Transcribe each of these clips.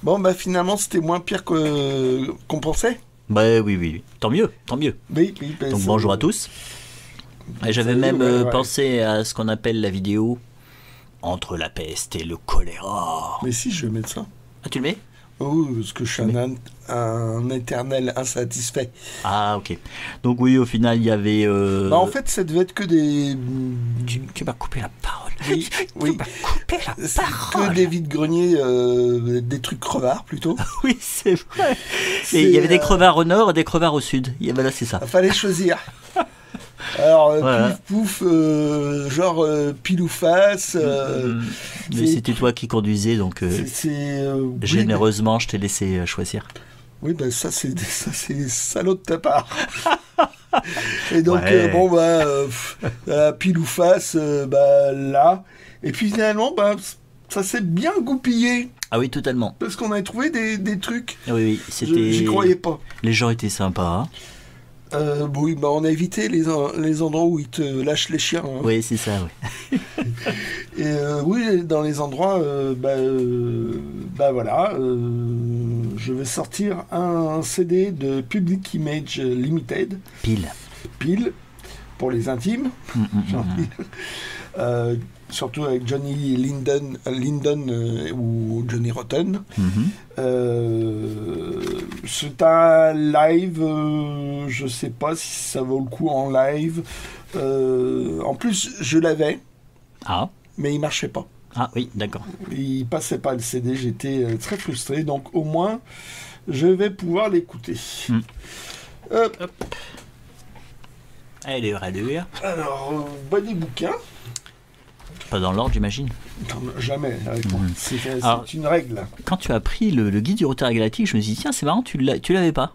Bon, bah finalement, c'était moins pire qu'on pensait. Bah oui, oui, oui. Tant mieux, tant mieux. Oui, oui. Bah, Donc bonjour à tous. Et j'avais même pensé à ce qu'on appelle la vidéo entre la peste et le choléra. Mais si, je vais mettre ça. Ah, tu le mets? Oh, parce que je suis un éternel insatisfait. Ah, ok. Donc oui, au final, il y avait... Bah, en fait, ça devait être que des... Tu m'as coupé la parole. Oui, oui. Tu m'as coupé la parole. Que des vides-greniers, des trucs crevards, plutôt. Oui, c'est vrai. Et il y avait des crevards au nord et des crevards au sud. Là, c'est ça. Il fallait choisir. Alors, voilà. pouf, genre pile ou face. Mais c'était toi qui conduisais, donc généreusement, oui, je t'ai laissé choisir. Oui, ben ça c'est salaud de ta part. Et donc, ouais. bon, pile ou face, là. Et puis finalement, ça s'est bien goupillé. Ah oui, totalement. Parce qu'on avait trouvé des trucs. Oui, oui, c'était... J'y croyais pas. Les gens étaient sympas. Hein. Oui, on a évité les endroits où ils te lâchent les chiens. Hein. Oui, c'est ça, oui. Et oui, dans les endroits, voilà, je vais sortir un CD de Public Image Limited. Pile, pour les intimes. Surtout avec Johnny Linden ou Johnny Rotten. C'est un live, je sais pas si ça vaut le coup en live. En plus, je l'avais, mais il marchait pas. Ah oui, d'accord. Il passait pas le CD, j'étais très frustré, donc au moins, je vais pouvoir l'écouter. Hop. Allez, alors, des bouquins. Pas dans l'ordre, j'imagine. Jamais. C'est une règle. Quand tu as pris le guide du routard galactique, je me suis dit, tiens, c'est marrant, tu l'avais pas.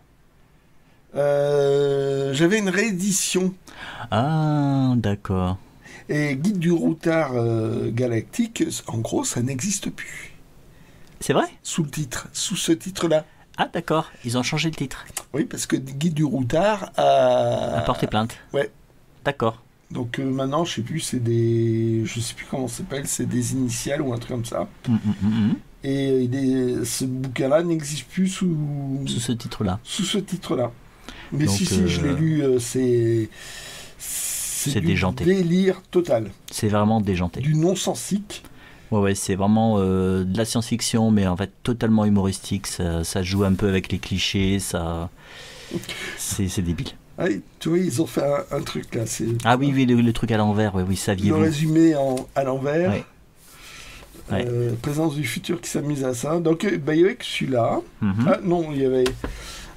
J'avais une réédition. Ah, d'accord. Et guide du routard galactique, en gros, ça n'existe plus. C'est vrai? Sous ce titre-là. Ah, d'accord. Ils ont changé le titre. Oui, parce que guide du routard a porté plainte. Ouais. D'accord. Donc maintenant, je sais sais plus comment ça s'appelle, c'est des initiales ou un truc comme ça. Et ce bouquin-là n'existe plus sous ce titre-là. Sous ce titre-là. Mais donc, si, je l'ai lu, c'est déjanté. Délire total. C'est vraiment déjanté. Du non-sensique. Ouais, c'est vraiment de la science-fiction, mais en fait totalement humoristique. Ça joue un peu avec les clichés, c'est débile. Ah, tu vois, ils ont fait un truc là. Ah oui, le truc à l'envers, oui, saviez-vous. Le résumé à l'envers. Ouais. Présence du futur qui s'amuse à ça. Donc, il y avait que celui-là. Ah non, il y avait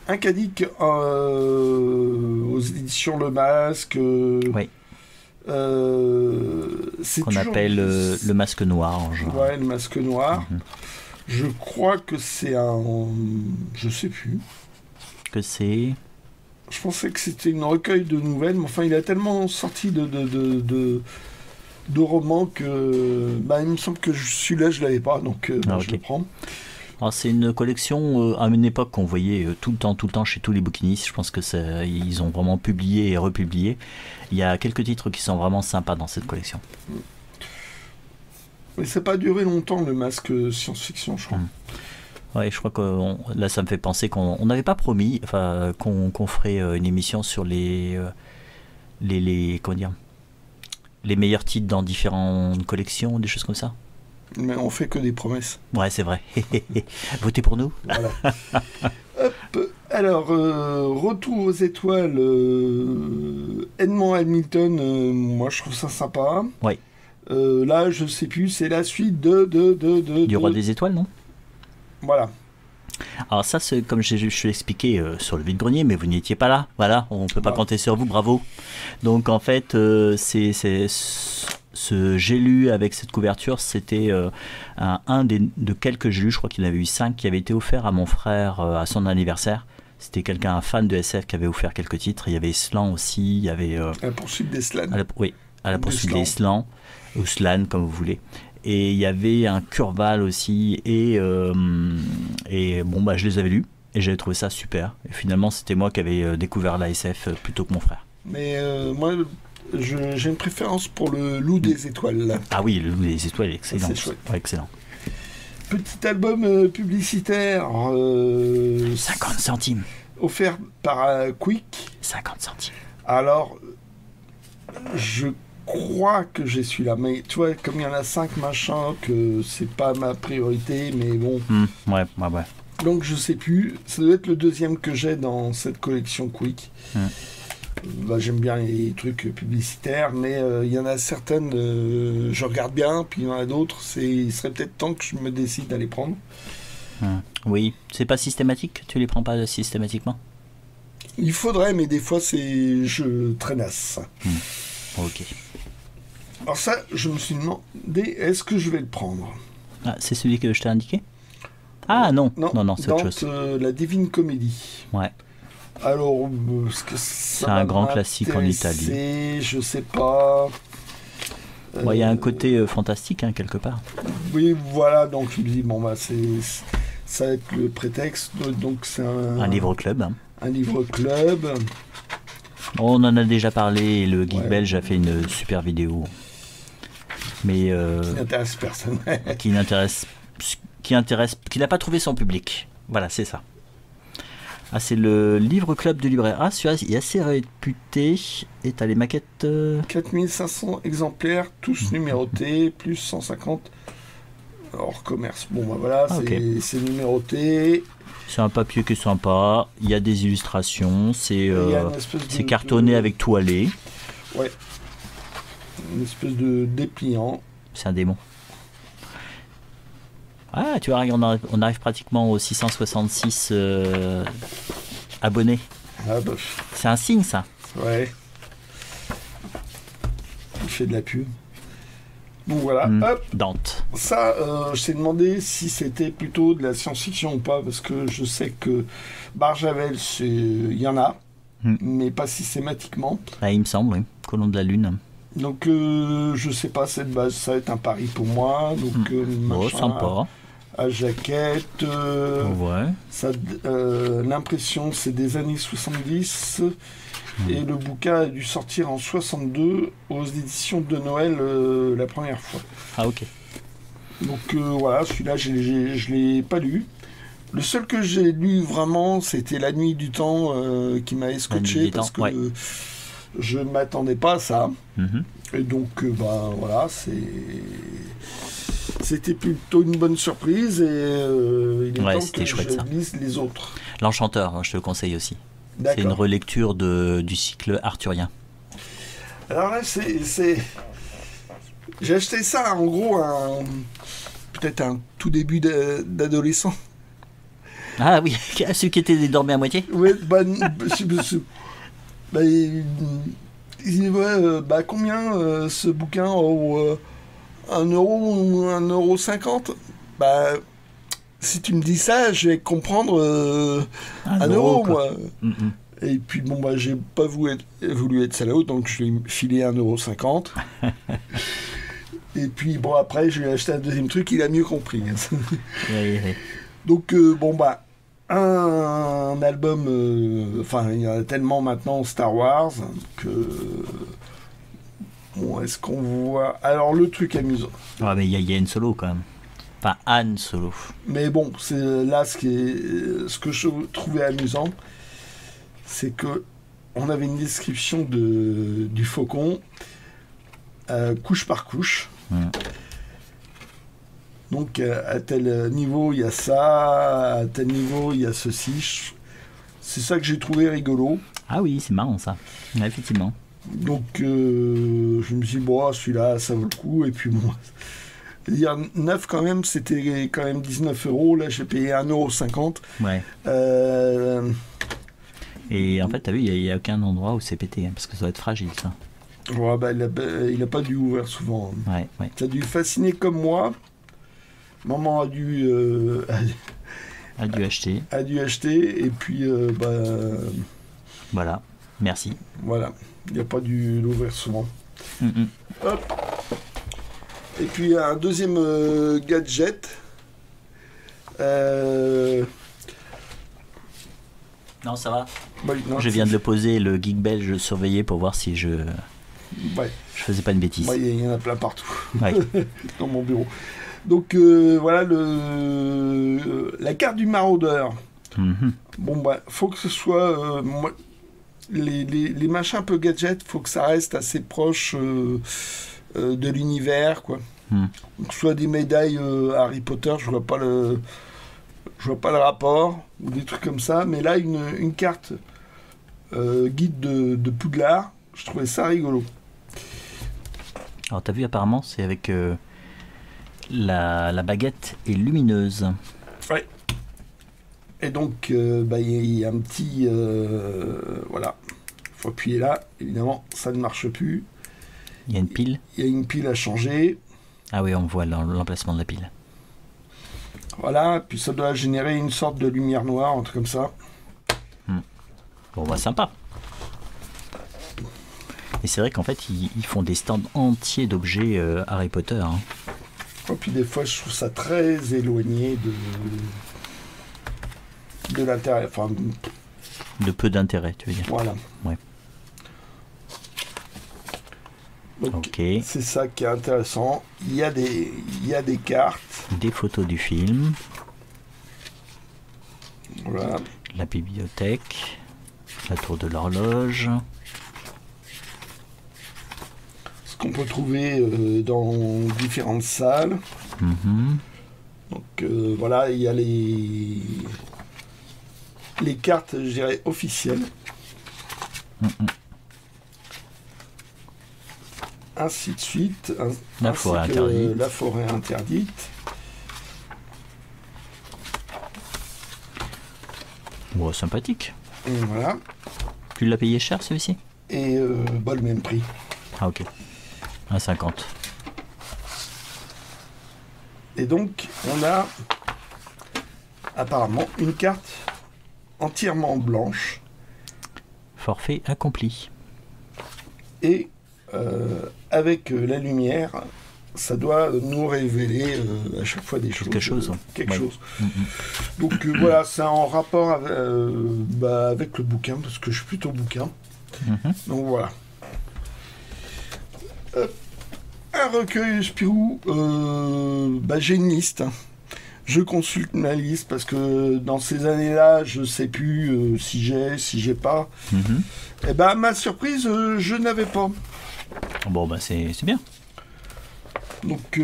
un cadique aux éditions Le Masque. Oui. Qu'on appelle le masque noir en genre. Ouais, le masque noir. Je crois que c'est je sais plus. Que c'est... Je pensais que c'était une recueil de nouvelles, mais enfin, il a tellement sorti de romans que... il me semble que celui-là, je l'avais pas, donc je le prends. Alors, c'est une collection à une époque qu'on voyait tout le temps chez tous les bouquinistes. Je pense que ils ont vraiment publié et republié. Il y a quelques titres qui sont vraiment sympas dans cette collection. Mais ça n'a pas duré longtemps, le masque science-fiction, je crois. Ouais, je crois que là, ça me fait penser qu'on n'avait pas promis qu'on ferait une émission sur les comment dire, les meilleurs titres dans différentes collections, des choses comme ça. Mais on fait que des promesses. Ouais, c'est vrai. Votez pour nous. Voilà. Hop. Alors, retour aux étoiles. Edmond Hamilton, moi je trouve ça sympa. Oui. Là, je sais plus, c'est la suite du Roi des Étoiles, non? Voilà. Alors ça, c'est comme je l'ai expliqué sur le vide-grenier, mais vous n'étiez pas là. Voilà, on ne peut pas compter sur vous, bravo. Donc en fait, ce j'ai lu avec cette couverture, c'était un de quelques j'ai lu, je crois qu'il y en avait eu 5, qui avait été offert à mon frère à son anniversaire. C'était un fan de SF qui avait offert quelques titres. Il y avait Slan aussi, il y avait... à la poursuite des Slans. Oui, à la poursuite des Slans, ou Slan, comme vous voulez. Et il y avait un Curval aussi, et bon, je les avais lus, et j'avais trouvé ça super. Et finalement, c'était moi qui avais découvert la SF plutôt que mon frère. Mais moi, j'ai une préférence pour le Loup des Étoiles. Là. Ah oui, le Loup des Étoiles est excellent. C'est chouette. Ouais, excellent. Petit album publicitaire. 50 centimes. Offert par Quick. 50 centimes. Alors, je crois que j'ai celui-là, mais tu vois, comme il y en a 5 machins, que c'est pas ma priorité, mais bon. Ouais. Donc je sais plus, ça doit être le deuxième que j'ai dans cette collection Quick. J'aime bien les trucs publicitaires, mais il y en a certaines, je regarde bien, puis il y en a d'autres, il serait peut-être temps que je me décide à les prendre. Oui, c'est pas systématique, tu les prends pas systématiquement? Il faudrait, mais des fois je traînasse. Ok. Alors ça, je me suis demandé, est-ce que je vais le prendre? Ah, c'est celui que je t'ai indiqué? Ah non, c'est autre chose. La Divine Comédie. Ouais. Alors, c'est un grand classique en Italie. Je sais pas. Il y a un côté fantastique, hein, quelque part. Oui, voilà, donc je me dis, bon, ça va être le prétexte. Donc c'est un livre-club. Hein. Un livre-club. On en a déjà parlé, et le Geek Belge a fait une super vidéo. Mais. Qui n'intéresse personne. qui n'a pas trouvé son public. Voilà, c'est ça. Ah, c'est le livre club du libraire. Ah, celui-là, il est assez réputé. Et t'as les maquettes... 4500 exemplaires, tous numérotés, plus 150 hors commerce. Bon, voilà, c'est numéroté. C'est un papier qui est sympa. Il y a des illustrations. C'est cartonné avec toilé. Ouais. Une espèce de dépliant. C'est un démon. Ah, tu vois, on arrive pratiquement aux 666 abonnés. Ah bah. C'est un signe, ça. Ouais. Il fait de la pub. Bon, voilà. Hop. Dante. Ça, je t'ai demandé si c'était plutôt de la science-fiction ou pas, parce que je sais que Barjavel, il y en a, mais pas systématiquement. Ah, il me semble, oui. Colon de la Lune. Donc, je sais pas, cette base, ça va être un pari pour moi. Donc, sympa. À jaquette. L'impression, c'est des années 70. Et le bouquin a dû sortir en 62 aux éditions de Noël la première fois. Ah, ok. Donc, voilà, celui-là, je ne l'ai pas lu. Le seul que j'ai lu vraiment, c'était La Nuit du Temps qui m'avait scotché parce que je ne m'attendais pas à ça. Et donc, voilà, c'était plutôt une bonne surprise et il est temps que je lise les autres. L'Enchanteur, je te le conseille aussi. C'est une relecture du cycle arthurien. Alors là, j'ai acheté ça, en gros, peut-être un tout début d'adolescent. Ah oui, celui qui était dormi à moitié. Oui, il dit, combien ce bouquin 1 euro ou 1,50 €? Si tu me dis ça, je vais comprendre 1 euro, moi. Et puis, j'ai pas voulu être salaud, donc je lui ai filé 1,50 €. Et puis, après, je lui ai acheté un deuxième truc, il a mieux compris. Oui. Donc, un album, il y en a tellement maintenant Star Wars que... Bon, est-ce qu'on voit... Alors, le truc amusant. Ah, mais il y a une Solo, quand même. Enfin, Han Solo. Mais bon, c'est là ce que je trouvais amusant, c'est que on avait une description du faucon, couche par couche. Donc, à tel niveau, il y a ça, à tel niveau, il y a ceci. C'est ça que j'ai trouvé rigolo. Ah oui, c'est marrant, ça. Effectivement. Donc, je me suis dit, celui-là, ça vaut le coup. Et puis, dire neuf quand même, c'était quand même 19 €. Là, j'ai payé 1,50 €. Ouais. Et en fait, t'as vu, il n'y a aucun endroit où c'est pété, hein, parce que ça doit être fragile, ça. Ouais, il n'a pas dû ouvrir souvent. Ouais. Ça a dû fasciner comme moi. Maman a dû acheter. A dû acheter. Et puis, voilà. Merci. Voilà. Il n'a pas dû l'ouvrir souvent. Hop. Et puis un deuxième gadget. Non, ça va. Je viens de le poser, le Geek Belge surveillé pour voir si je faisais pas une bêtise. Il y en a plein partout dans mon bureau. Donc voilà la carte du maraudeur. Bon bah faut que ce soit les machins un peu gadgets, faut que ça reste assez proche de l'univers quoi. Donc soit des médailles Harry Potter, je vois pas le rapport ou des trucs comme ça, mais là une carte guide de Poudlard, je trouvais ça rigolo. Alors t'as vu, apparemment c'est avec la baguette est lumineuse. Ouais. Et donc il y a un petit voilà, faut appuyer là, évidemment ça ne marche plus. Il y a une pile. Il y a une pile à changer. Ah oui, on voit l'emplacement de la pile. Voilà, puis ça doit générer une sorte de lumière noire, un truc comme ça. Bon bah sympa. Et c'est vrai qu'en fait ils font des stands entiers d'objets Harry Potter. Hein. Et puis des fois je trouve ça très éloigné de l'intérêt. Enfin, de peu d'intérêt, tu veux dire. Voilà. Ouais. Donc, ok. C'est ça qui est intéressant. Il y a des cartes. Des photos du film. Voilà. La bibliothèque. La tour de l'horloge. Ce qu'on peut trouver dans différentes salles. Donc voilà, il y a les cartes, je dirais, officielles. Ainsi de suite. La forêt interdite. La forêt interdite. Bon, sympathique. Et voilà. Tu l'as payé cher celui-ci? Et le même prix. Ah ok. 1,50. Et donc, on a apparemment une carte entièrement blanche. Forfait accompli. Et avec la lumière, ça doit nous révéler à chaque fois des quelque chose. Quelque chose. Donc voilà, c'est en rapport avec le bouquin, parce que je suis plutôt bouquin. Donc voilà. Un recueil Spirou, j'ai une liste. Je consulte ma liste parce que dans ces années-là, je sais plus si j'ai pas. Et ma surprise, je n'avais pas. Bon, c'est bien. Donc,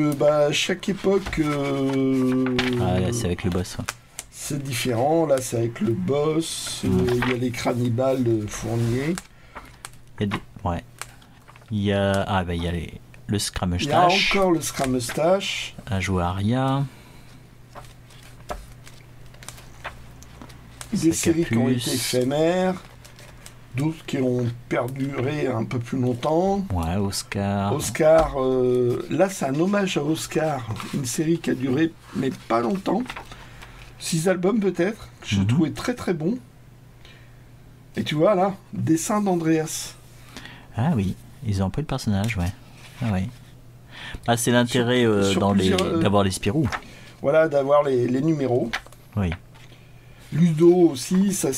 chaque époque. Là, c'est avec le boss. Ouais. C'est différent. Là, c'est avec le boss. Il y a les Cranibales Fournier. Ouais. Il y a le Scrameustache. Il y a encore le Scrameustache. Un joueur Aria. Des séries qui ont été éphémères. D'autres qui ont perduré un peu plus longtemps. Ouais, Oscar. Oscar, là c'est un hommage à Oscar, une série qui a duré mais pas longtemps. 6 albums peut-être, que j'ai trouvé très très bon. Et tu vois là, dessin d'Andreas. Ah oui, ils ont pris le personnage, ouais. Ah oui. Ah, c'est l'intérêt d'avoir les Spirou. Voilà, d'avoir les numéros. Oui. Ludo aussi, ça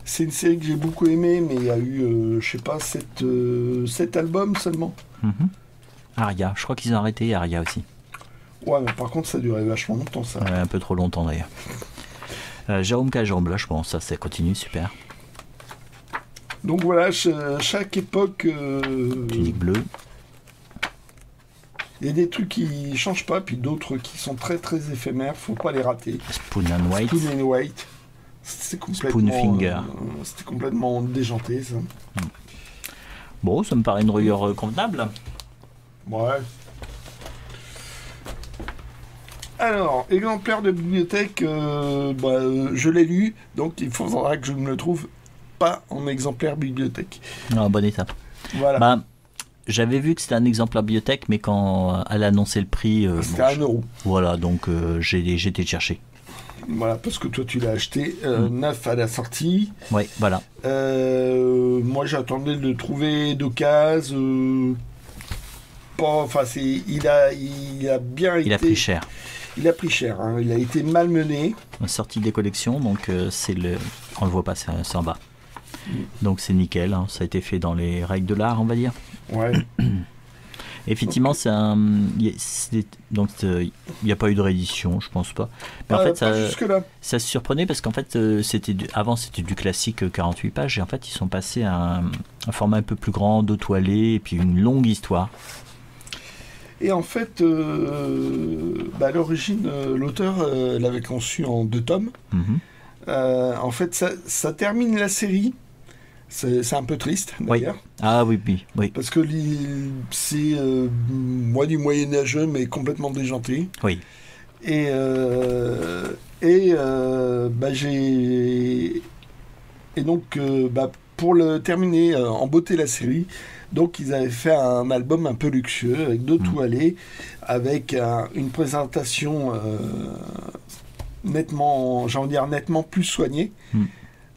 c'est une série que j'ai beaucoup aimée, mais il y a eu, 7 albums seulement. Aria, je crois qu'ils ont arrêté Aria aussi. Ouais, mais par contre, ça a duré vachement longtemps, ça. Ouais, un peu trop longtemps d'ailleurs. Jérôme K, Jérôme Blanche, bon, ça continue, super. Donc voilà, chaque époque... Tunique bleue. Il y a des trucs qui changent pas, puis d'autres qui sont très très éphémères, faut pas les rater. Spoon and White. Spoon and White. C'était complètement déjanté, ça. Bon, ça me paraît une rigueur convenable. Ouais. Alors, exemplaire de bibliothèque, je l'ai lu, donc il faudra que je me le trouve pas en exemplaire bibliothèque. En bon état. Voilà. J'avais vu que c'était un exemplaire bibliothèque, mais quand elle a annoncé le prix... c'était 1 euro. Voilà, donc j'ai été le chercher. Voilà, parce que toi tu l'as acheté neuf à la sortie. Oui, voilà. Moi j'attendais de le trouver d'occasion. Il a bien été... Il a pris cher. Il a pris cher, hein. Il a été malmené. Sorti des collections, donc on le voit pas, c'est en bas. Donc c'est nickel, hein. Ça a été fait dans les règles de l'art, on va dire. Ouais. Effectivement, donc il n'y a pas eu de réédition, je pense pas. Mais en fait, ça se surprenait parce qu'en fait, avant c'était du classique 48 pages et en fait, ils sont passés à un format un peu plus grand, dos toilé et puis une longue histoire. Et en fait, à l'origine, l'auteur l'avait conçu en 2 tomes. En fait, ça termine la série. C'est un peu triste, d'ailleurs. Oui. Ah oui. Parce que c'est moi du Moyen-Âgeux, mais complètement déjanté. Oui. Et donc, pour le terminer en beauté la série, donc ils avaient fait un album un peu luxueux, avec 2 toilets, avec une présentation nettement plus soignée.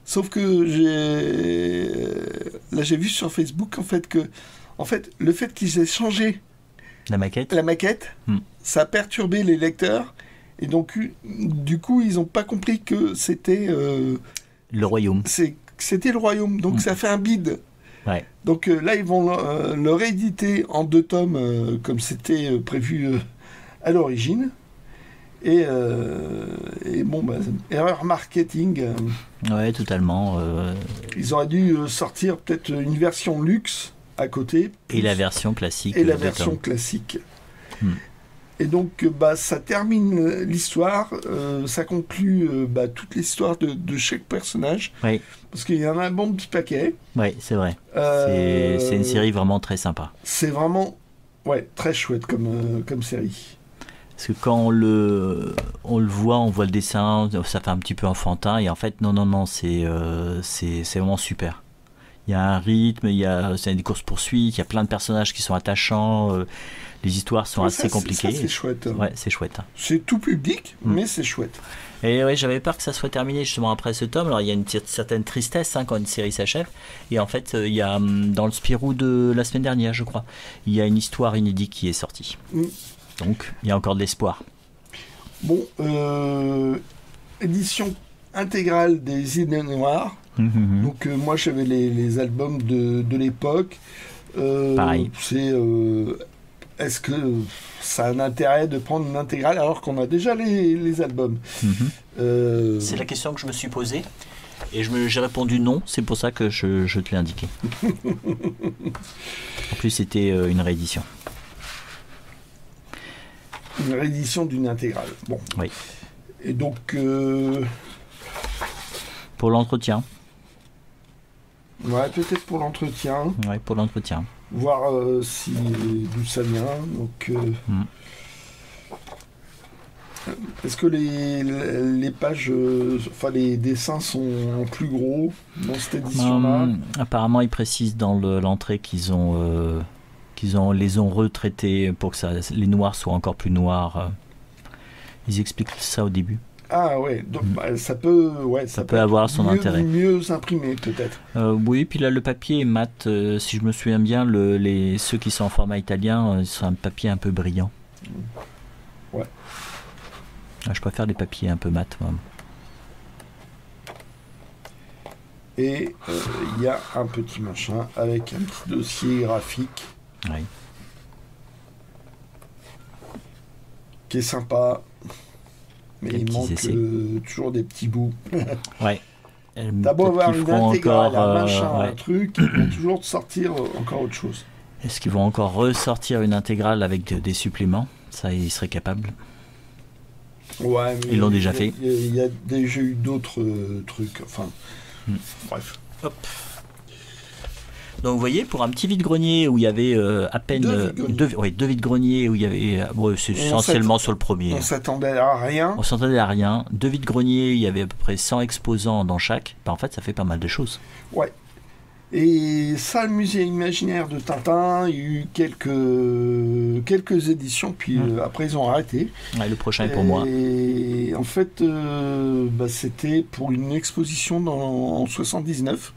Sauf que j'ai vu sur Facebook en fait le fait qu'ils aient changé la maquette, ça a perturbé les lecteurs et donc du coup ils n'ont pas compris que c'était le royaume. C'était le royaume, donc ça fait un bide. Ouais. Donc là ils vont le rééditer en 2 tomes comme c'était prévu à l'origine. Et bon, erreur marketing. Ouais, totalement. Ils auraient dû sortir peut-être une version luxe à côté. Et la version classique. Et la version classique. Et donc, ça termine l'histoire. Ça conclut toute l'histoire de chaque personnage. Oui. Parce qu'il y en a un bon petit paquet. Oui, c'est vrai. C'est une série vraiment très sympa. C'est vraiment très chouette comme série. Parce que quand on le voit, on voit le dessin, ça fait un petit peu enfantin, et en fait, non, c'est vraiment super. Il y a un rythme, c'est des courses-poursuites, il y a plein de personnages qui sont attachants, les histoires sont assez compliquées. Ça, c'est chouette. Ouais, c'est chouette. C'est tout public, mais c'est chouette. Et ouais, j'avais peur que ça soit terminé justement après ce tome. Alors, il y a une certaine tristesse quand une série s'achève. Et en fait, il y a dans le Spirou de la semaine dernière, je crois, il y a une histoire inédite qui est sortie. Donc, il y a encore de l'espoir. Bon, édition intégrale des Idées Noires. Donc, moi, j'avais les albums de l'époque. Pareil. Est-ce que ça a un intérêt de prendre une intégrale alors qu'on a déjà les albums C'est la question que je me suis posée. Et j'ai répondu non, c'est pour ça que je te l'ai indiqué. En plus, c'était une réédition. Une réédition d'une intégrale. Bon. Oui. Et donc. Pour l'entretien. Ouais, peut-être pour l'entretien. Ouais, pour l'entretien. Voir d'où ça vient. Donc. Est-ce que les pages, les dessins sont plus gros dans cette édition-là? Apparemment, ils précisent dans l'entrée qu'ils les ont retraités pour que les noirs soient encore plus noirs. Ils expliquent ça au début. Ah ouais, donc ça peut avoir son intérêt. Mieux imprimé peut-être. Oui, puis là le papier est mat. Si je me souviens bien, ceux qui sont en format italien, c'est un papier un peu brillant. Ouais. Je préfère les papiers un peu mat, moi. Et il y a un petit machin avec un petit dossier graphique. Oui. Qui est sympa. Mais il manque toujours des petits bouts. Ouais. T'as beau avoir une intégrale, un machin, un truc, ils vont toujours te sortir encore autre chose. Est-ce qu'ils vont encore ressortir une intégrale avec des suppléments? Ça, ils seraient capables. Ouais, mais ils l'ont déjà fait. Il y a déjà eu d'autres trucs. Enfin, bref. Hop. Donc vous voyez, pour un petit vide-grenier où il y avait à peine deux vide-greniers où il y avait, c'est essentiellement sur le premier. On s'attendait à rien. On s'attendait à rien. 2 vide-greniers, il y avait à peu près 100 exposants dans chaque. En fait, ça fait pas mal de choses. Ouais. Et ça, le musée imaginaire de Tintin, il y a eu quelques éditions, puis après ils ont arrêté. Ouais, le prochain est pour moi. Et en fait, c'était pour une exposition en 79.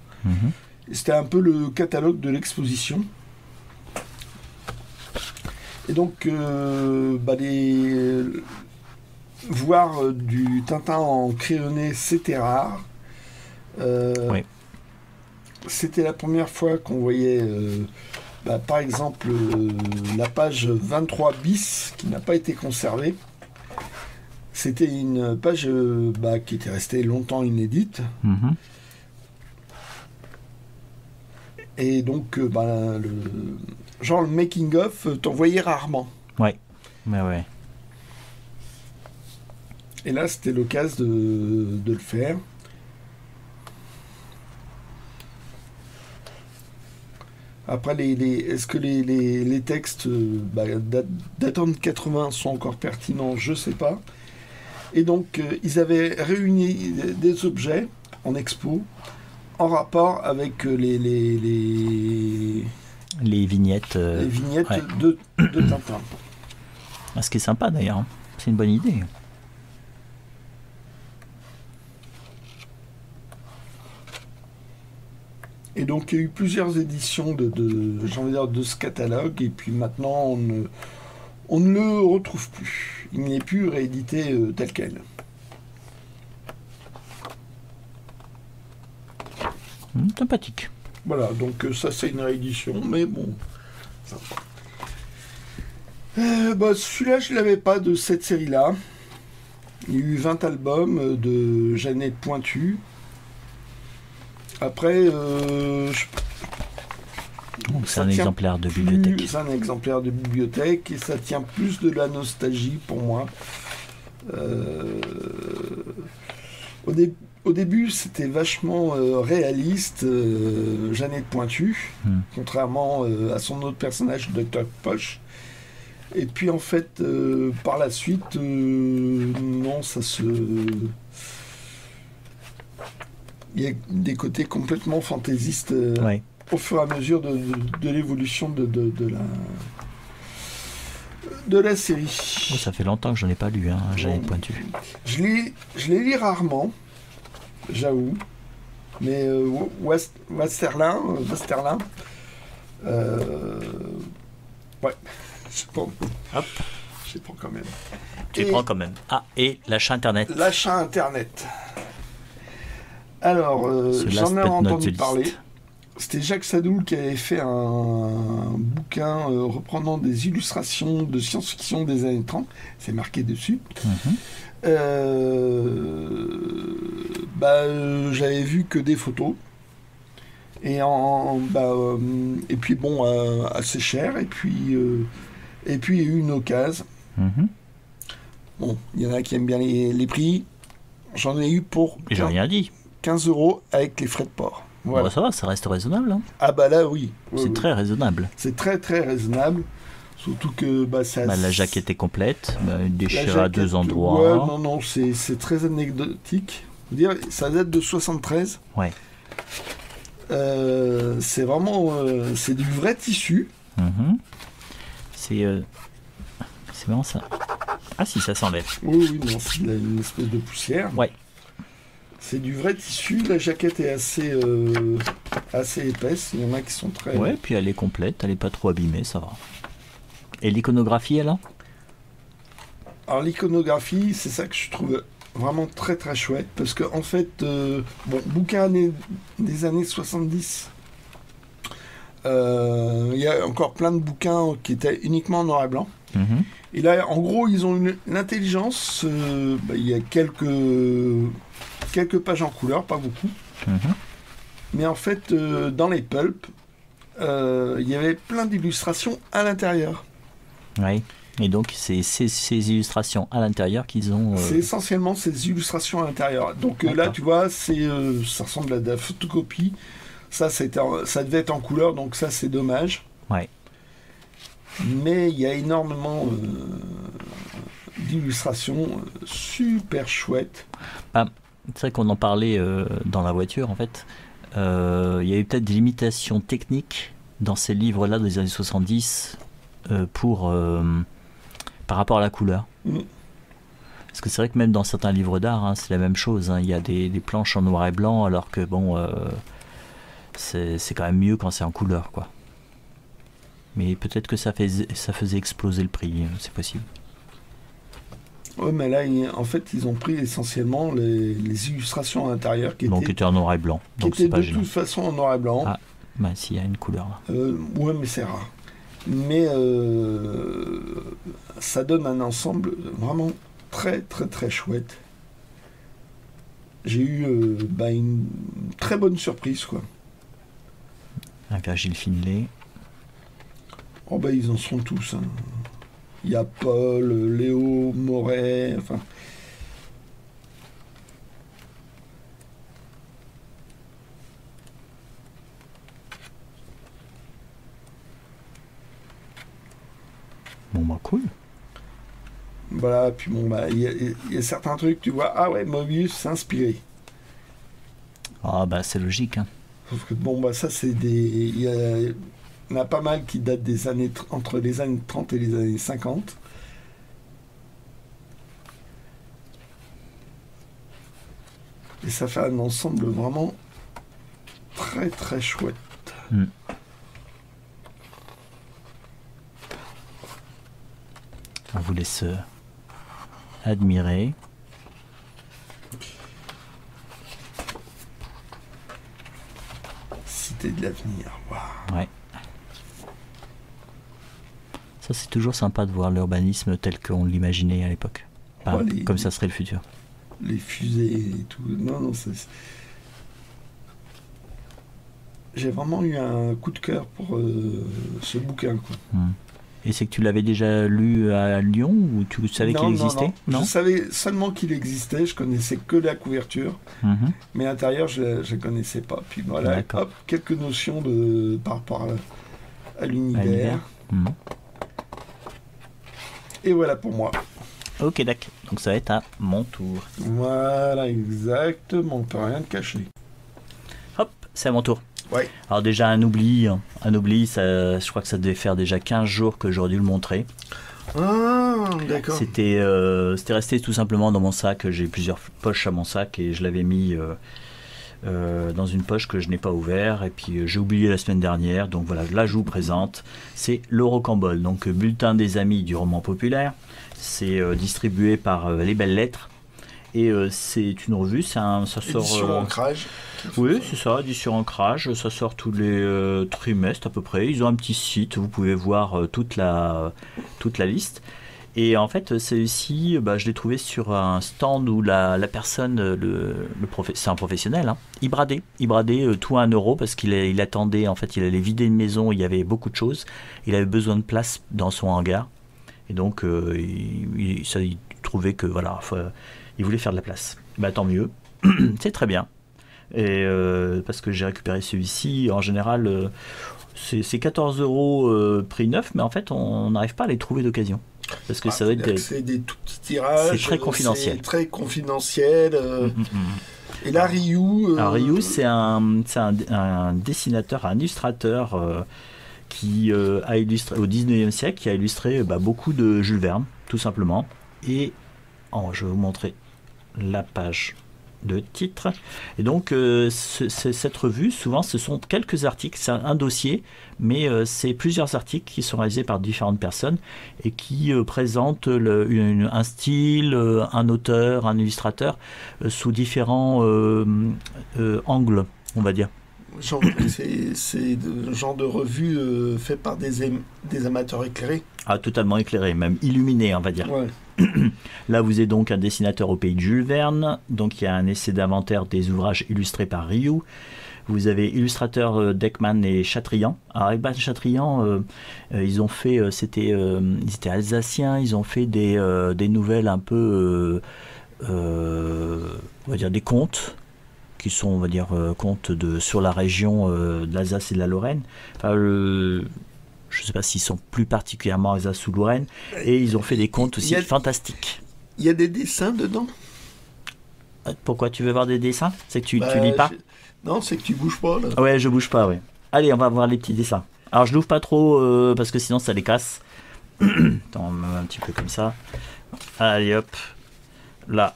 C'était un peu le catalogue de l'exposition. Et donc, voir du Tintin en crayonné, c'était rare. Oui. C'était la première fois qu'on voyait par exemple, la page 23 bis, qui n'a pas été conservée. C'était une page qui était restée longtemps inédite. Mhm. Et donc, le making-of, t'en voyais rarement. Ouais. Et là, c'était l'occasion de le faire. Après, est-ce que les textes datant de 80 sont encore pertinents? Je sais pas. Et donc, ils avaient réuni des objets en expo en rapport avec les vignettes, ouais. de Tintin. Ce qui est sympa d'ailleurs, c'est une bonne idée. Et donc il y a eu plusieurs éditions de ce catalogue, et puis maintenant on ne le retrouve plus. Il n'est plus réédité tel quel. Sympathique. Voilà, donc ça c'est une réédition, mais bon. Celui-là, je ne l'avais pas de cette série-là. Il y a eu 20 albums de Jeannette Pointu. Après, c'est un exemplaire de bibliothèque. C'est un exemplaire de bibliothèque et ça tient plus de la nostalgie pour moi. Au début, c'était vachement réaliste, Jeannette Pointu, contrairement à son autre personnage, Dr. Poche. Et puis en fait, par la suite, non, ça se... Il y a des côtés complètement fantaisistes ouais. Au fur et à mesure de l'évolution de la série. Oh, ça fait longtemps que j'en ai pas lu, Jeannette Pointu. Je les lis rarement, j'avoue. Mais Westerlin, ouais, je prends. Hop. Je prends quand même. Tu prends quand même. Ah, et l'achat internet. L'achat internet. Alors, j'en ai entendu parler. C'était Jacques Sadoul qui avait fait un bouquin reprenant des illustrations de science-fiction des années 30. C'est marqué dessus. J'avais vu que des photos. Et puis bon, assez cher. Et puis il y a eu une occasion. Bon, il y en a qui aiment bien les prix. J'en ai eu pour... J'ai rien dit. 15 € avec les frais de port. Voilà. Bon, ça va, ça reste raisonnable. Ah bah là, oui. C'est très raisonnable. C'est très très raisonnable. Surtout que la jaquette est complète, déchirée à deux endroits. Ouais, non, c'est très anecdotique. Dire, ça date de 73. Ouais. C'est vraiment... c'est du vrai tissu. C'est vraiment ça. Ah si, ça s'enlève. Oui, non, c'est une espèce de poussière. Ouais. C'est du vrai tissu, la jaquette est assez épaisse, il y en a qui sont très... Ouais, puis elle est complète, elle n'est pas trop abîmée, ça va. Et l'iconographie, elle a? Alors l'iconographie, c'est ça que je trouve vraiment très très chouette, parce que en fait, bouquin des années 70, il y a encore plein de bouquins qui étaient uniquement en noir et blanc. Et là, en gros, ils ont l'intelligence, il y a quelques pages en couleur, pas beaucoup. Mais en fait, dans les pulps, il y avait plein d'illustrations à l'intérieur. Oui. Et donc, c'est ces illustrations à l'intérieur qu'ils ont... C'est essentiellement ces illustrations à l'intérieur. Donc là, tu vois, ça ressemble à de la photocopie. Ça devait être en couleur, donc ça, c'est dommage. Ouais. Mais il y a énormément d'illustrations super chouettes. C'est vrai qu'on en parlait dans la voiture, en fait. Il y a eu peut-être des limitations techniques dans ces livres-là des années 70 par rapport à la couleur. Parce que c'est vrai que même dans certains livres d'art, c'est la même chose. Il y a des planches en noir et blanc, alors que c'est quand même mieux quand c'est en couleur, quoi. Mais peut-être que ça faisait exploser le prix, c'est possible. Oui, mais là, en fait, ils ont pris essentiellement les illustrations à l'intérieur qui étaient en noir et blanc. Qui étaient de toute façon en noir et blanc. Bah, s'il y a une couleur là. Ouais, mais c'est rare. Mais ça donne un ensemble vraiment très très très chouette. J'ai eu une très bonne surprise, quoi. Un Virgile Finlay. Oh bah ils en sont tous. Hein. Il y a Paul, Léo, Moret, enfin. Bon bah cool. Voilà, puis bon bah il y a certains trucs, tu vois, ah ouais, Mobius s'est inspiré. Ah bah c'est logique. Hein. Sauf que bon bah ça c'est des. Il y en a pas mal qui datent des années entre les années 30 et les années 50. Et ça fait un ensemble vraiment très très chouette. On vous laisse admirer. Cité de l'avenir. Wow. Ouais. Ça c'est toujours sympa de voir l'urbanisme tel qu'on l'imaginait à l'époque. Enfin, comme ça serait le futur. Les fusées et tout. Non, j'ai vraiment eu un coup de cœur pour ce bouquin, quoi. Et c'est que tu l'avais déjà lu à Lyon ou tu savais qu'il existait? Non, je savais seulement qu'il existait, je connaissais que la couverture, mais l'intérieur je ne connaissais pas. Puis voilà, hop, quelques notions par rapport à l'univers. Et voilà pour moi. Ok, d'accord. Donc ça va être à mon tour. Voilà, exactement, on peut rien te cacher. Hop, c'est à mon tour. Ouais. Alors déjà un oubli, ça, je crois que ça devait faire déjà 15 jours que j'aurais dû le montrer. Ah, d'accord. C'était resté tout simplement dans mon sac. J'ai plusieurs poches à mon sac et je l'avais mis dans une poche que je n'ai pas ouvert. Et puis j'ai oublié la semaine dernière. Donc voilà, là je vous présente. C'est le Rocambole, donc bulletin des amis du roman populaire. C'est distribué par Les Belles Lettres. Et c'est une revue, ça sort... Édition Ancrage. Oui, c'est ça, édition Ancrage. Ça sort tous les trimestres à peu près. Ils ont un petit site, vous pouvez voir toute la liste. Et en fait, celui-ci, je l'ai trouvé sur un stand où la personne, c'est un professionnel, hein, il bradait tout à 1 euro parce qu'il attendait, en fait, il allait vider une maison, il y avait beaucoup de choses. Il avait besoin de place dans son hangar. Et donc, il trouvait que, voilà, il voulait faire de la place. Tant mieux, c'est très bien. Et parce que j'ai récupéré celui-ci, en général, c'est 14 euros prix neuf, mais en fait, on n'arrive pas à les trouver d'occasion. Parce que ça va être c'est des tout petits tirages. C'est très confidentiel. C'est très confidentiel. Et là, Ryu. Alors, Ryu, c'est un dessinateur, un illustrateur qui a illustré au 19e siècle, qui a illustré beaucoup de Jules Verne, tout simplement. Et je vais vous montrer la page de titre. Et donc, cette revue, souvent, ce sont quelques articles, c'est un dossier, mais c'est plusieurs articles qui sont réalisés par différentes personnes et qui présentent un style, un auteur, un illustrateur, sous différents angles, on va dire. C'est le genre de revue fait par des amateurs éclairés. Ah, totalement éclairé, même illuminé, on va dire. Ouais. Là, vous êtes donc un dessinateur au pays de Jules Verne. Donc, il y a un essai d'inventaire des ouvrages illustrés par Ryu. Vous avez illustrateur Deckman et Chatrian. Alors, Ekman et Chatrian, ils ont fait, ils étaient alsaciens. Ils ont fait des nouvelles un peu, on va dire des contes, qui sont, on va dire, contes sur la région de l'Alsace et de la Lorraine. Enfin, je ne sais pas s'ils sont plus particulièrement Alsace ou Lorraine, et ils ont fait des contes aussi fantastiques. Il y a des dessins dedans. Pourquoi tu veux voir des dessins? C'est que tu lis pas? Non, c'est que tu bouges pas là. Ouais, je bouge pas, ouais. Allez, on va voir les petits dessins. Alors je l'ouvre pas trop parce que sinon ça les casse. Attends, on met un petit peu comme ça. Allez hop, là.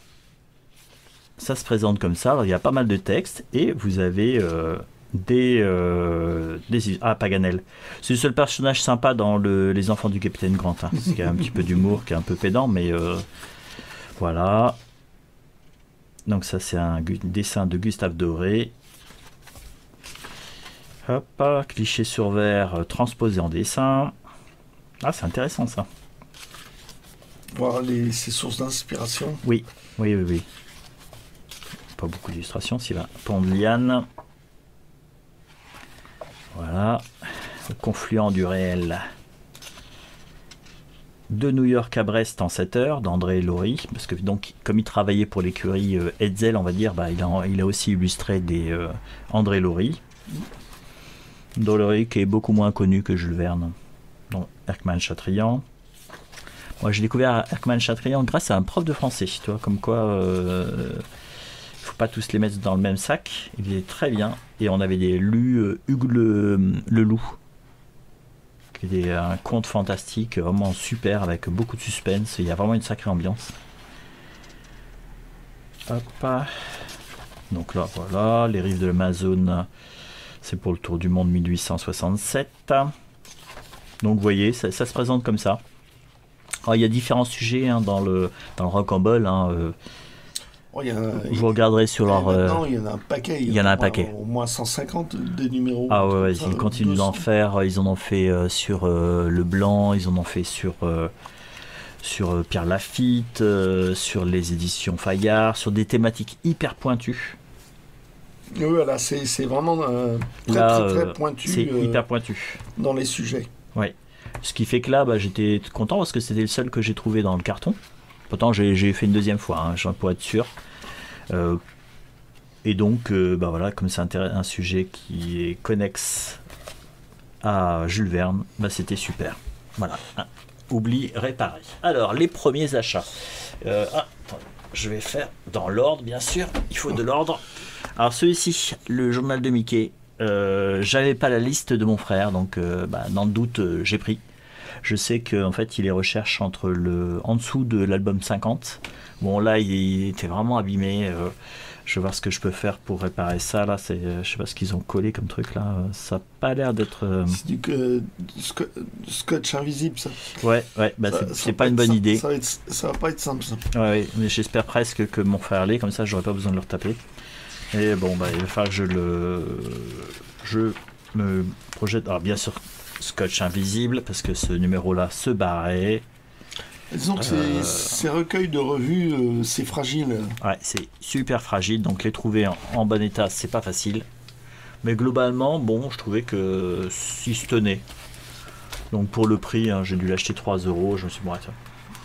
Ça se présente comme ça. Alors, il y a pas mal de textes et vous avez Paganel. C'est le seul personnage sympa dans Les Enfants du Capitaine Grant. Hein. Il y a un petit peu d'humour, qui est un peu pédant, mais voilà. Donc ça, c'est un dessin de Gustave Doré. Hop, cliché sur verre transposé en dessin. Ah, c'est intéressant ça. Voir ses sources d'inspiration. Oui. Pas beaucoup d'illustrations, s'il va. Pont de liane. Voilà. Le confluent du réel. De New York à Brest en 7 heures, d'André Laurie, parce que donc comme il travaillait pour l'écurie Hetzel, on va dire, il a aussi illustré des André Laurie. André Laurie qui est beaucoup moins connu que Jules Verne. Donc Erckmann Chatrian. Moi j'ai découvert Erckmann Chatrian grâce à un prof de français, tu vois, comme quoi il faut pas tous les mettre dans le même sac. Il est très bien. Et on avait lu Hugues le Loup. C'est un conte fantastique vraiment super avec beaucoup de suspense. Il y a vraiment une sacrée ambiance. Hop. Donc là, voilà, les rives de l'Amazone, c'est pour le tour du monde 1867. Donc vous voyez, ça se présente comme ça. Alors, il y a différents sujets dans le Rocambole. Vous regarderez sur leur... Maintenant, il y en a un paquet. Il y en a un paquet. Au moins 150 des numéros. Ah ouais, ils continuent d'en faire. Ils en ont fait sur Le Blanc, ils en ont fait sur Pierre Lafitte, sur les éditions Fayard, sur des thématiques hyper pointues. Oui, voilà, c'est vraiment très pointu. C'est hyper pointu. Dans les sujets. Ouais. Ce qui fait que là, j'étais content parce que c'était le seul que j'ai trouvé dans le carton. Pourtant, j'ai fait une deuxième fois, pour être sûr. Et donc, voilà, comme c'est un sujet qui est connexe à Jules Verne, c'était super. Voilà. Oubli réparé. Alors, les premiers achats. Je vais faire dans l'ordre, bien sûr. Il faut de l'ordre. Alors, celui-ci, le journal de Mickey. J'avais pas la liste de mon frère, donc dans le doute, j'ai pris. Je sais qu'en fait, il les recherche en dessous de l'album 50. Bon, là, il était vraiment abîmé. Je vais voir ce que je peux faire pour réparer ça. Là, je sais pas ce qu'ils ont collé comme truc là. Ça n'a pas l'air d'être. C'est du scotch invisible, ça. Ouais, c'est pas une bonne idée. Ça va pas être simple, ça. Ouais, mais j'espère presque que mon frère l'ait, comme ça, j'aurai pas besoin de le retaper. Et bon, il va falloir que je me projette. Alors, bien sûr, scotch invisible, parce que ce numéro-là se barrait. Disons que ces recueils de revues, c'est fragile. Ouais, c'est super fragile, donc les trouver en bon état, c'est pas facile. Mais globalement, je trouvais que s'ils se tenaient. Donc pour le prix, j'ai dû l'acheter 3 €. Je me suis dit, tiens,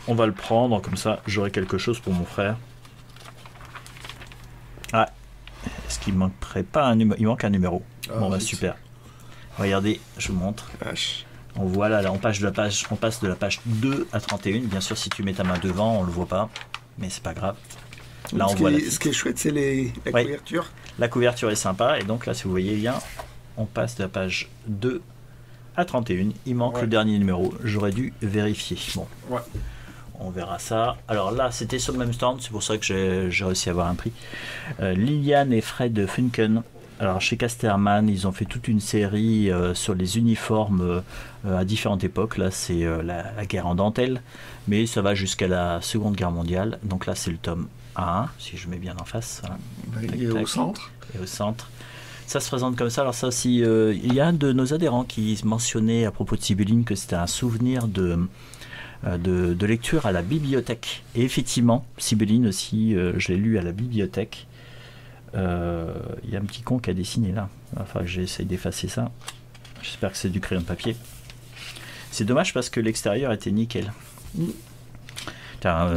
on va le prendre, comme ça, j'aurai quelque chose pour mon frère. Ah, est-ce qu'il manquerait pas un numéro? Il manque un numéro. Super. Regardez, je vous montre. On voit là, on passe de la page 2 à 31. Bien sûr, si tu mets ta main devant, on le voit pas, mais c'est pas grave. Là, ce qui est chouette, c'est la couverture. La couverture est sympa, et donc là, si vous voyez bien, on passe de la page 2 à 31. Il manque le dernier numéro. J'aurais dû vérifier. Bon, on verra ça. Alors là, c'était sur le même stand, c'est pour ça que j'ai réussi à avoir un prix. Liliane et Fred Funken. Alors chez Casterman, ils ont fait toute une série sur les uniformes à différentes époques. Là, c'est la guerre en dentelle, mais ça va jusqu'à la Seconde Guerre mondiale. Donc là, c'est le tome 1, si je mets bien en face. Voilà. Il est au centre. Et au centre. Ça se présente comme ça. Alors ça aussi, il y a un de nos adhérents qui mentionnait à propos de Sibylline que c'était un souvenir de lecture à la bibliothèque. Et effectivement, Sibylline aussi, je l'ai lu à la bibliothèque. Il y a un petit con qui a dessiné là. Enfin, j'essaye d'effacer ça. J'espère que c'est du crayon de papier. C'est dommage parce que l'extérieur était nickel.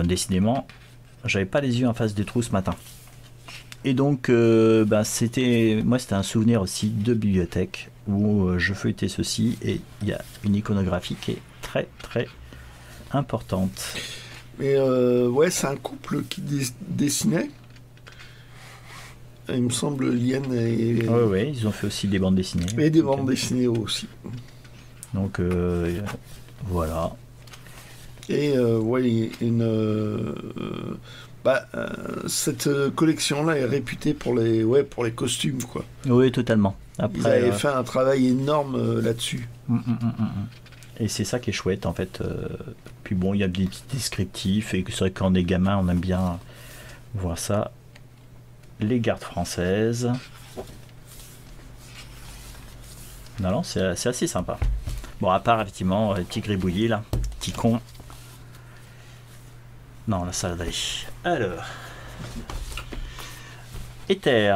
Décidément, j'avais pas les yeux en face des trous ce matin. Et donc, c'était un souvenir aussi de bibliothèque où je feuilletais ceci et il y a une iconographie qui est très très importante. Mais c'est un couple qui dessinait. Il me semble, Liane et... Oui, ils ont fait aussi des bandes dessinées. Et des bandes dessinées aussi. Donc, voilà. Et cette collection-là est réputée pour les costumes, quoi. Oui, totalement. Après, ils avaient fait un travail énorme là-dessus. Et c'est ça qui est chouette, en fait. Puis bon, il y a des petits descriptifs, et c'est vrai que quand on est gamin, on aime bien voir ça. Les gardes françaises. Non, non, c'est assez sympa. Bon, à part effectivement les petits gribouillis là, petits cons. Non, là ça va aller. Alors, Ether.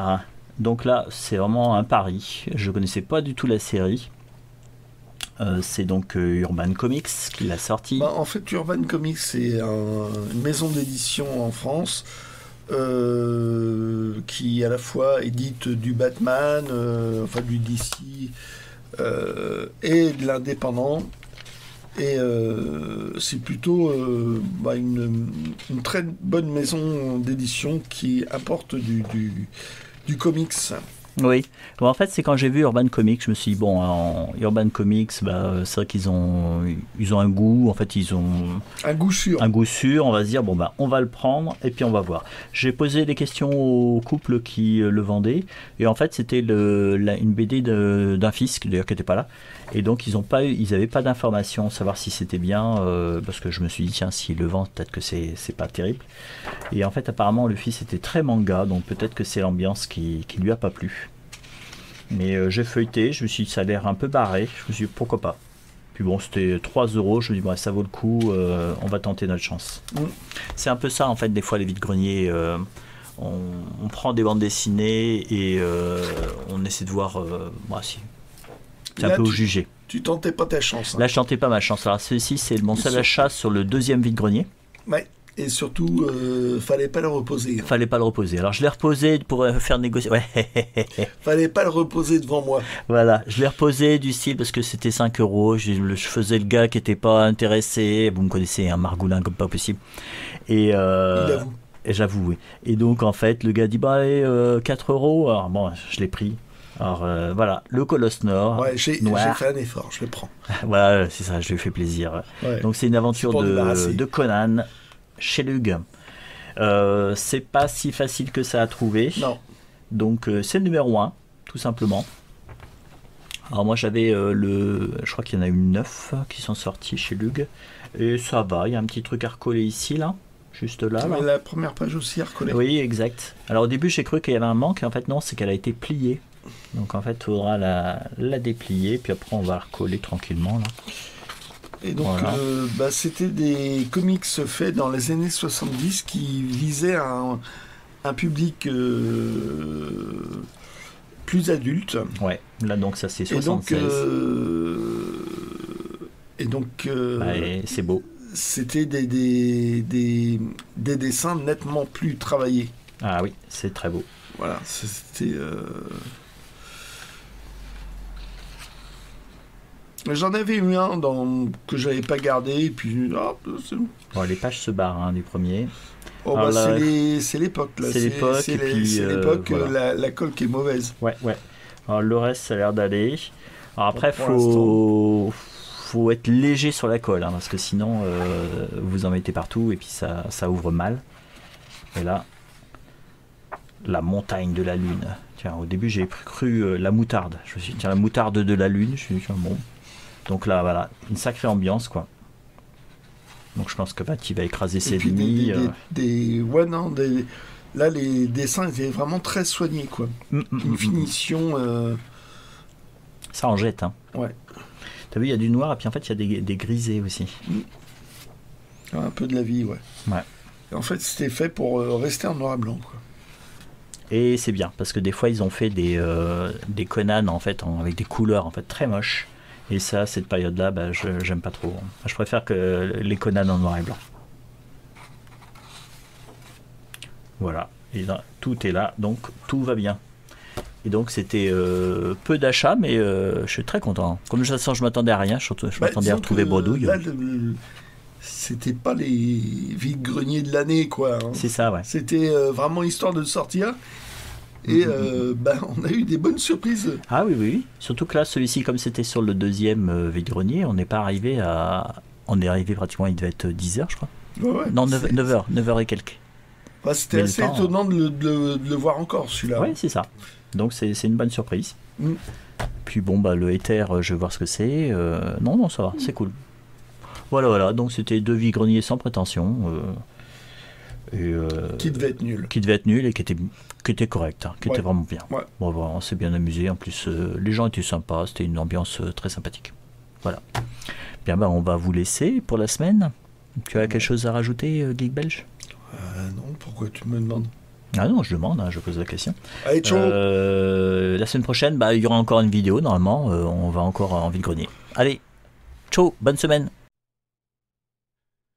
Donc là, c'est vraiment un pari. Je connaissais pas du tout la série. C'est donc Urban Comics qui l'a sorti. Bah, en fait, Urban Comics, c'est une maison d'édition en France qui à la fois édite du Batman, enfin du DC et de l'indépendant. Et c'est plutôt une très bonne maison d'édition qui apporte du comics. Oui, bon, en fait c'est quand j'ai vu Urban Comics, je me suis dit bon, en Urban Comics, c'est vrai qu'ils ont un goût, en fait ils ont un goût sûr, on va se dire bon on va le prendre et puis on va voir. J'ai posé des questions au couple qui le vendait et en fait c'était une BD d'un fils d'ailleurs qui n'était pas là et donc ils n'avaient pas d'informations savoir si c'était bien parce que je me suis dit tiens s'ils le vendent peut-être que c'est pas terrible et en fait apparemment le fils était très manga donc peut-être que c'est l'ambiance qui lui a pas plu. Mais j'ai feuilleté, je me suis dit ça a l'air un peu barré, je me suis dit pourquoi pas. Puis bon, c'était 3 €, je me dis ça vaut le coup, on va tenter notre chance. C'est un peu ça en fait, des fois les vides-greniers, on prend des bandes dessinées et on essaie de voir, si. C'est un peu au jugé. Tu tentais pas ta chance. Hein. Là je tentais pas ma chance, alors ceci c'est mon seul achat sur le deuxième vide-grenier. Ouais. Et surtout, fallait pas le reposer. Fallait pas le reposer. Alors je l'ai reposé pour faire négocier. Ouais. Fallait pas le reposer devant moi. Voilà, je l'ai reposé du style parce que c'était 5 €. Je faisais le gars qui était pas intéressé. Vous me connaissez, un margoulin comme pas possible. Et il avoue. Et j'avoue, oui. Et donc en fait, le gars dit 4 €. Alors bon, je l'ai pris. Alors voilà, le Colosse Nord. Ouais, j'ai fait un effort, je le prends. Voilà, c'est ça, je lui ai fait plaisir. Ouais. Donc c'est une aventure de Conan. Chez Lug. C'est pas si facile que ça à trouver. Non. Donc c'est le numéro 1, tout simplement. Alors moi j'avais je crois qu'il y en a eu 9 qui sont sortis chez Lug. Et ça va, il y a un petit truc à recoller ici, là. Juste là. Mais la première page aussi à recoller. Oui, exact. Alors au début j'ai cru qu'il y avait un manque, en fait non, c'est qu'elle a été pliée. Donc en fait il faudra la déplier, puis après on va la recoller tranquillement là. Et donc, voilà. C'était des comics faits dans les années 70 qui visaient un public plus adulte. Ouais, là donc ça c'est 76. Et donc, c'est beau. C'était des dessins nettement plus travaillés. Ah oui, c'est très beau. Voilà, c'était... J'en avais eu un que j'avais pas gardé, et puis... les pages se barrent du premier. C'est l'époque, là. C'est l'époque, voilà. La colle qui est mauvaise. Ouais. Alors, le reste, ça a l'air d'aller. Alors après, faut être léger sur la colle, parce que sinon, vous en mettez partout, et puis ça ouvre mal. Et là, la montagne de la lune. Tiens, au début, j'ai cru la moutarde. Je me suis dit, tiens, la moutarde de la lune. Je me suis dit, bon... Donc là, voilà, une sacrée ambiance, quoi. Donc je pense que tu vas écraser ses ennemis. Là, les dessins étaient vraiment très soignés, quoi. Une finition... Ça en jette, hein. Ouais. T'as vu, il y a du noir, et puis en fait, il y a des grisés aussi. Un peu de la vie, ouais. Et en fait, c'était fait pour rester en noir et blanc, quoi. Et c'est bien, parce que des fois, ils ont fait des Conan, en fait, avec des couleurs, en fait, très moches. Et ça, cette période-là, j'aime pas trop. Je préfère que les Conan en noir et blanc. Voilà. Et là, tout est là, donc tout va bien. Et donc c'était peu d'achats, mais je suis très content. Comme de toute façon, je m'attendais à rien. Je m'attendais à retrouver Bredouille. Là, c'était pas les vides-greniers de l'année, quoi. Hein. C'est ça, ouais. C'était vraiment histoire de le sortir. Et on a eu des bonnes surprises. Ah oui. Surtout que là, celui-ci, comme c'était sur le deuxième vide-grenier, on n'est pas arrivé à... On est arrivé pratiquement, il devait être 10h, je crois. Ouais, non, 9h et quelques. C'était assez étonnant de le voir encore, celui-là. Oui, c'est ça. Donc c'est une bonne surprise. Puis bon, le Ether, je vais voir ce que c'est. Non, ça va, c'est cool. Voilà. Donc c'était 2 vide-greniers sans prétention. Et, qui devait être nul. Qui devait être nul et qui était correct, qui était vraiment bien. Ouais. Bon, voilà, on s'est bien amusé. En plus, les gens étaient sympas. C'était une ambiance très sympathique. Voilà. Bien, on va vous laisser pour la semaine. Tu as quelque chose à rajouter, Geek Belge? Non, pourquoi tu me demandes? Ah non, je demande, je pose la question. Allez, ciao. La semaine prochaine, il y aura encore une vidéo, normalement. On va encore en vide-grenier. Allez, ciao, bonne semaine.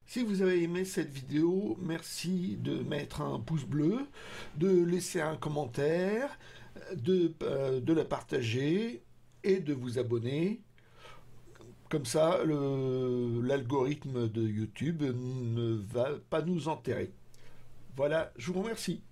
Si vous avez aimé cette vidéo, merci de mettre un pouce bleu, de laisser un commentaire, de la partager et de vous abonner. Comme ça, l'algorithme de YouTube ne va pas nous enterrer. Voilà, je vous remercie.